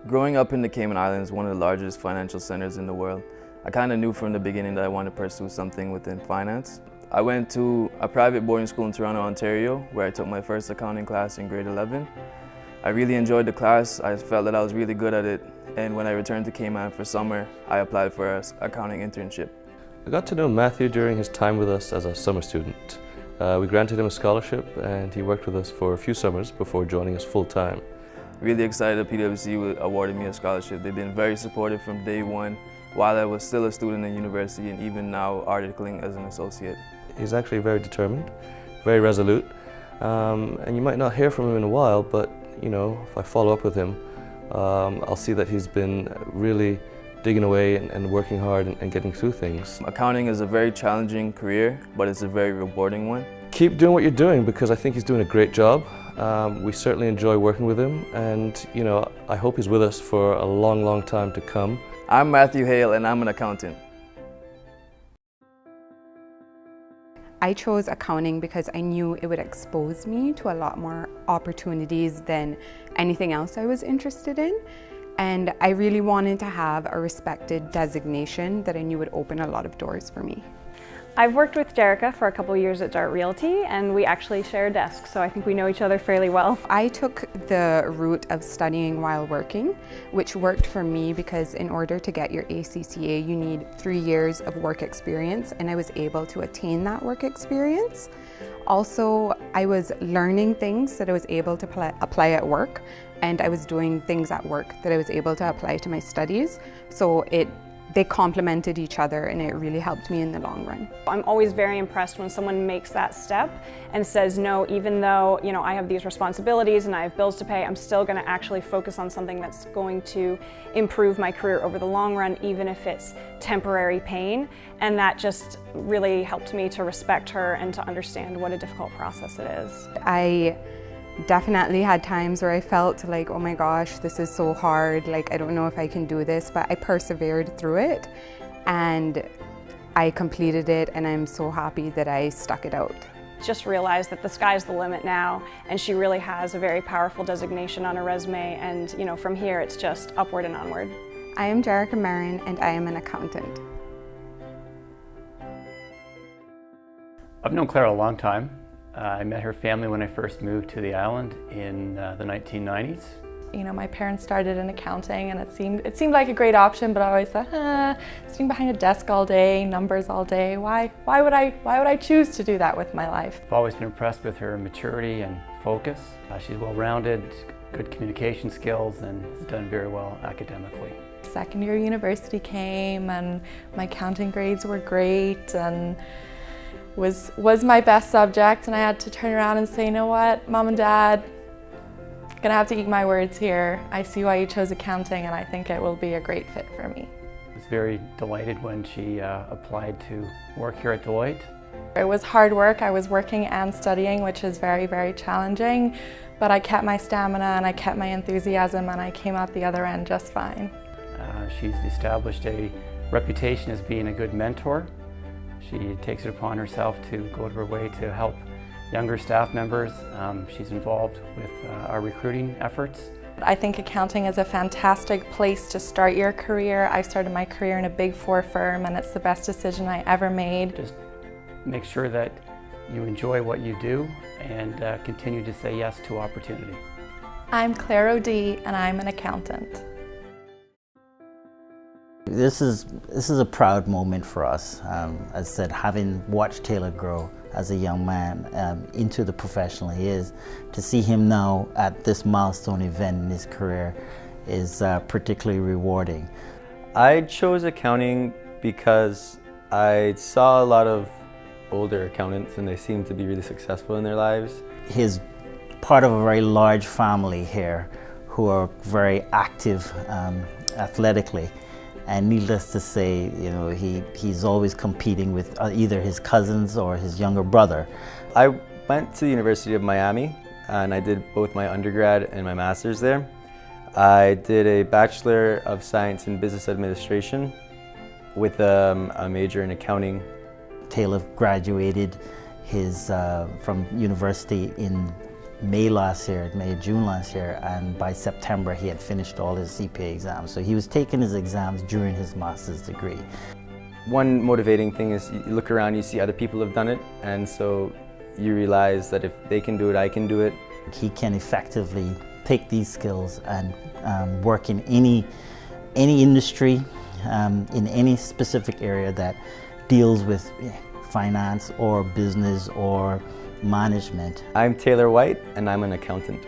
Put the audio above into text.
Growing up in the Cayman Islands, one of the largest financial centers in the world, I kind of knew from the beginning that I wanted to pursue something within finance. I went to a private boarding school in Toronto, Ontario, where I took my first accounting class in grade 11. I really enjoyed the class. I felt that I was really good at it, and when I returned to Cayman for summer, I applied for an accounting internship. I got to know Matthew during his time with us as a summer student. We granted him a scholarship and he worked with us for a few summers before joining us full-time. Really excited that PwC awarded me a scholarship. They've been very supportive from day one, while I was still a student in university and even now articling as an associate. He's actually very determined, very resolute, and you might not hear from him in a while, but you know, if I follow up with him, I'll see that he's been really digging away and working hard and getting through things. Accounting is a very challenging career, but it's a very rewarding one. Keep doing what you're doing because I think he's doing a great job. We certainly enjoy working with him, and you know, I hope he's with us for a long, long time to come. I'm Matthew Hale and I'm an accountant. I chose accounting because I knew it would expose me to a lot more opportunities than anything else I was interested in. And I really wanted to have a respected designation that I knew would open a lot of doors for me. I've worked with Jerica for a couple of years at Dart Realty, and we actually share a desk, so I think we know each other fairly well. I took the route of studying while working, which worked for me because in order to get your ACCA, you need 3 years of work experience, and I was able to attain that work experience. Also, I was learning things that I was able to apply at work, and I was doing things at work that I was able to apply to my studies. So they complemented each other, and it really helped me in the long run. I'm always very impressed when someone makes that step and says, no, even though I have these responsibilities and I have bills to pay, I'm still going to actually focus on something that's going to improve my career over the long run, even if it's temporary pain. And that just really helped me to respect her and to understand what a difficult process it is. I definitely had times where I felt like, oh my gosh, this is so hard, like I don't know if I can do this, but I persevered through it and I completed it, and I'm so happy that I stuck it out. Just realized that the sky's the limit now, and she really has a very powerful designation on her resume, and from here it's just upward and onward. I am Jerica Marin and I am an accountant. I've known Claire a long time. I met her family when I first moved to the island in the 1990s. My parents started in accounting, and it seemed like a great option, but I always thought, sitting behind a desk all day, numbers all day, why would I choose to do that with my life? I've always been impressed with her maturity and focus. She's well-rounded, good communication skills, and has done very well academically. Second year university came, and my accounting grades were great, and was my best subject, and I had to turn around and say, you know what, Mom and Dad, I'm gonna have to eat my words here. I see why you chose accounting, and I think it will be a great fit for me. I was very delighted when she applied to work here at Deloitte. It was hard work. I was working and studying, which is very, very challenging, but I kept my stamina and I kept my enthusiasm, and I came out the other end just fine. She's established a reputation as being a good mentor. She takes it upon herself to go out of her way to help younger staff members. She's involved with our recruiting efforts. I think accounting is a fantastic place to start your career. I started my career in a Big 4 firm, and it's the best decision I ever made. Just make sure that you enjoy what you do and continue to say yes to opportunity. I'm Claire O'D, and I'm an accountant. This is a proud moment for us. As I said, having watched Taylor grow as a young man into the professional he is, to see him now at this milestone event in his career is particularly rewarding. I chose accounting because I saw a lot of older accountants and they seem to be really successful in their lives. He's part of a very large family here who are very active athletically. And needless to say, he's always competing with either his cousins or his younger brother. I went to the University of Miami and I did both my undergrad and my master's there. I did a Bachelor of Science in Business Administration with a major in accounting. Taylor graduated from university in May last year, June last year, and by September he had finished all his CPA exams. So he was taking his exams during his master's degree. One motivating thing is you look around, you see other people have done it, and so you realize that if they can do it, I can do it. He can effectively take these skills and work in any industry, in any specific area that deals with finance or business or management. I'm Taylor White, and I'm an accountant.